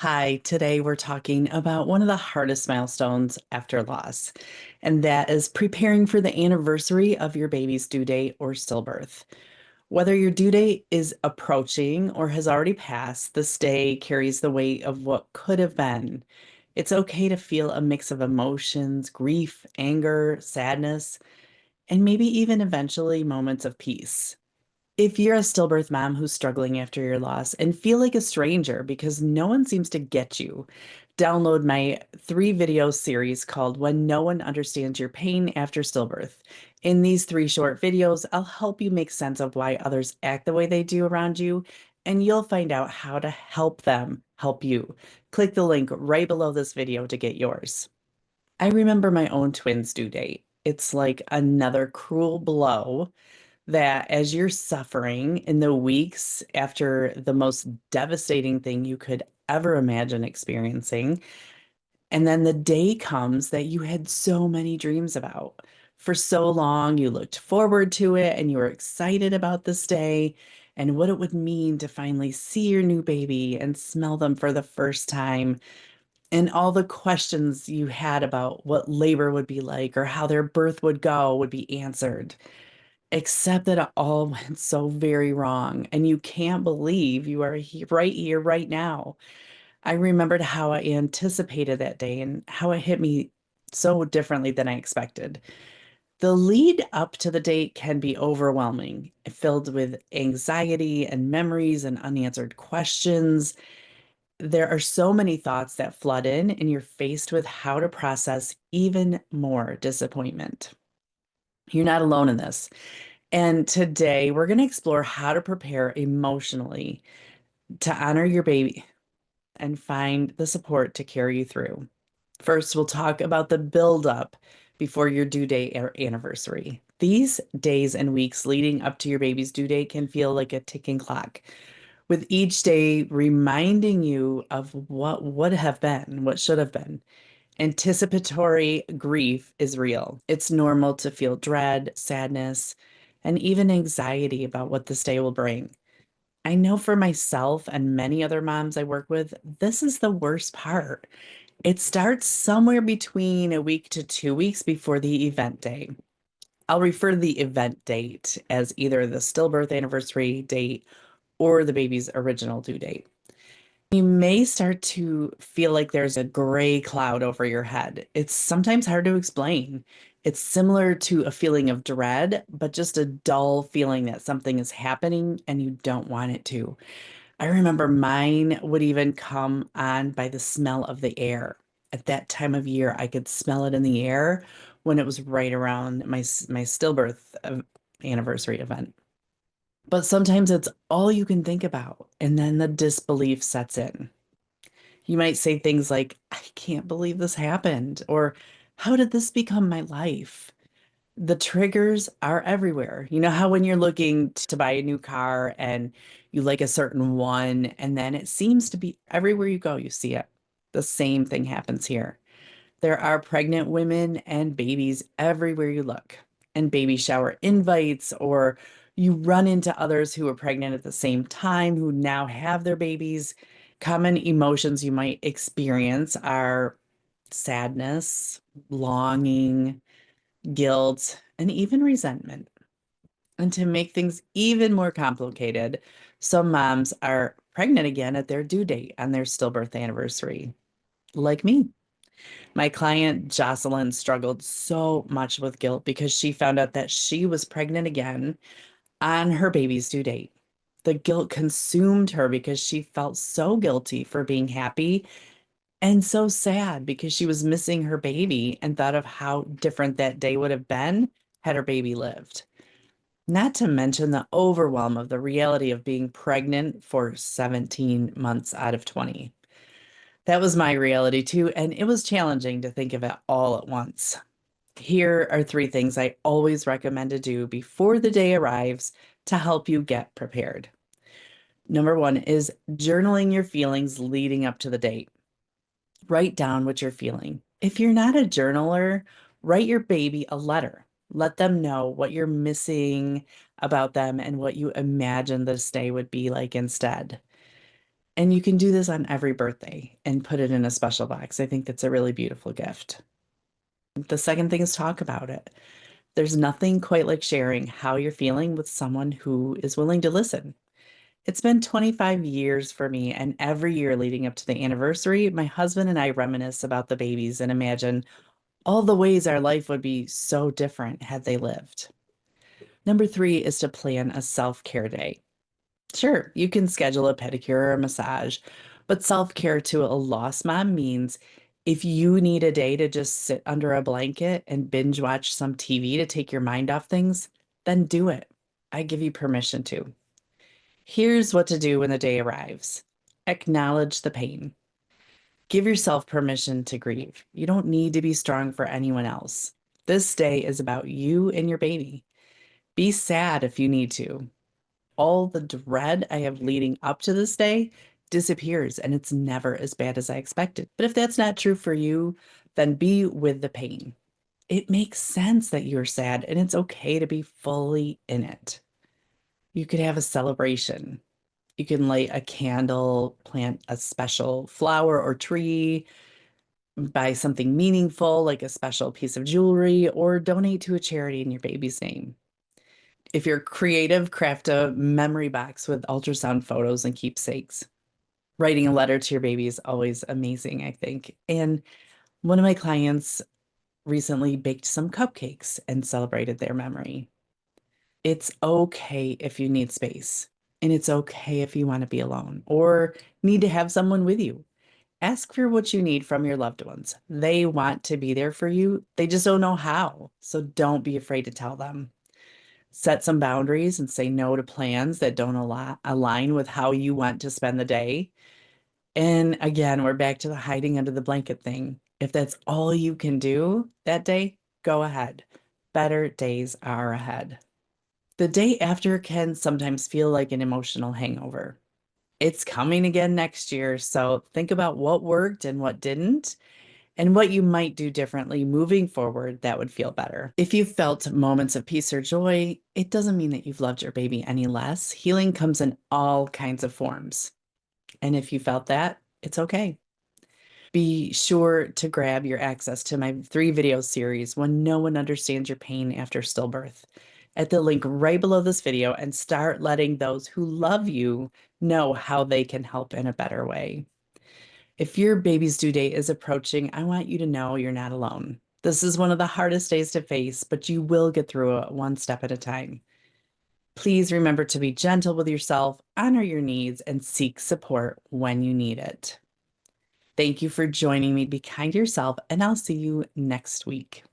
Hi, today we're talking about one of the hardest milestones after loss, and that is preparing for the anniversary of your baby's due date or stillbirth. Whether your due date is approaching or has already passed, this day carries the weight of what could have been. It's okay to feel a mix of emotions, grief, anger, sadness, and maybe even eventually moments of peace. If you're a stillbirth mom who's struggling after your loss and feel like a stranger because no one seems to get you, download my 3 video series called When No One Understands Your Pain After Stillbirth. In these 3 short videos, I'll help you make sense of why others act the way they do around you, and you'll find out how to help them help you. Click the link right below this video to get yours. I remember my own twins' due date. It's like another cruel blow that as you're suffering in the weeks after the most devastating thing you could ever imagine experiencing, and then the day comes that you had so many dreams about. For so long, you looked forward to it and you were excited about this day and what it would mean to finally see your new baby and smell them for the first time. And all the questions you had about what labor would be like or how their birth would go would be answered, except that it all went so very wrong. And you can't believe you are right here, right now. I remembered how I anticipated that day and how it hit me so differently than I expected. The lead up to the date can be overwhelming, filled with anxiety and memories and unanswered questions. There are so many thoughts that flood in, and you're faced with how to process even more disappointment. You're not alone in this. And today we're going to explore how to prepare emotionally to honor your baby and find the support to carry you through. First, we'll talk about the buildup before your due date or anniversary. These days and weeks leading up to your baby's due date can feel like a ticking clock, with each day reminding you of what would have been, what should have been. Anticipatory grief is real. It's normal to feel dread, sadness, and even anxiety about what this day will bring. I know for myself and many other moms I work with, this is the worst part. It starts somewhere between a week to 2 weeks before the event day. I'll refer to the event date as either the stillbirth anniversary date or the baby's original due date. You may start to feel like there's a gray cloud over your head. It's sometimes hard to explain. It's similar to a feeling of dread, but just a dull feeling that something is happening and you don't want it to. I remember mine would even come on by the smell of the air. At that time of year, I could smell it in the air when it was right around my stillbirth anniversary event. But sometimes it's all you can think about, and then the disbelief sets in. You might say things like, I can't believe this happened, or how did this become my life? The triggers are everywhere. You know how when you're looking to buy a new car and you like a certain one, and then it seems to be everywhere you go, you see it. The same thing happens here. There are pregnant women and babies everywhere you look, and baby shower invites, or you run into others who are pregnant at the same time who now have their babies. Common emotions you might experience are sadness, longing, guilt, and even resentment. And to make things even more complicated, some moms are pregnant again at their due date on their stillbirth anniversary, like me. My client Jocelyn struggled so much with guilt because she found out that she was pregnant again on her baby's due date. The guilt consumed her because she felt so guilty for being happy and so sad because she was missing her baby and thought of how different that day would have been had her baby lived. Not to mention the overwhelm of the reality of being pregnant for 17 months out of 20. That was my reality too, and it was challenging to think of it all at once. Here are 3 things I always recommend to do before the day arrives to help you get prepared. Number 1 is journaling your feelings leading up to the date. Write down what you're feeling. If you're not a journaler, write your baby a letter. Let them know what you're missing about them and what you imagine this day would be like instead. And you can do this on every birthday and put it in a special box. I think that's a really beautiful gift. The second thing is talk about it. There's nothing quite like sharing how you're feeling with someone who is willing to listen. It's been 25 years for me, and every year leading up to the anniversary, my husband and I reminisce about the babies and imagine all the ways our life would be so different had they lived. Number three is to plan a self-care day. Sure, you can schedule a pedicure or a massage, but self-care to a lost mom means if you need a day to just sit under a blanket and binge watch some TV to take your mind off things, then do it. I give you permission to. Here's what to do when the day arrives. Acknowledge the pain. Give yourself permission to grieve. You don't need to be strong for anyone else. This day is about you and your baby. Be sad if you need to. All the dread I have leading up to this day disappears and it's never as bad as I expected. But if that's not true for you, then be with the pain. It makes sense that you're sad and it's okay to be fully in it. You could have a celebration. You can light a candle, plant a special flower or tree, buy something meaningful like a special piece of jewelry, or donate to a charity in your baby's name. If you're creative, craft a memory box with ultrasound photos and keepsakes. Writing a letter to your baby is always amazing, I think. And one of my clients recently baked some cupcakes and celebrated their memory. It's okay if you need space, and it's okay if you want to be alone or need to have someone with you. Ask for what you need from your loved ones. They want to be there for you. They just don't know how. So don't be afraid to tell them. Set some boundaries and say no to plans that don't align with how you want to spend the day. And again, we're back to the hiding under the blanket thing. If that's all you can do that day, go ahead. Better days are ahead. The day after can sometimes feel like an emotional hangover. It's coming again next year, so think about what worked and what didn't, and what you might do differently moving forward that would feel better. If you felt moments of peace or joy, it doesn't mean that you've loved your baby any less. Healing comes in all kinds of forms. And if you felt that, it's okay. Be sure to grab your access to my 3 video series, When No One Understands Your Pain After Stillbirth, at the link right below this video, and start letting those who love you know how they can help in a better way. If your baby's due date is approaching, I want you to know you're not alone. This is one of the hardest days to face, but you will get through it one step at a time. Please remember to be gentle with yourself, honor your needs, and seek support when you need it. Thank you for joining me. Be kind to yourself, and I'll see you next week.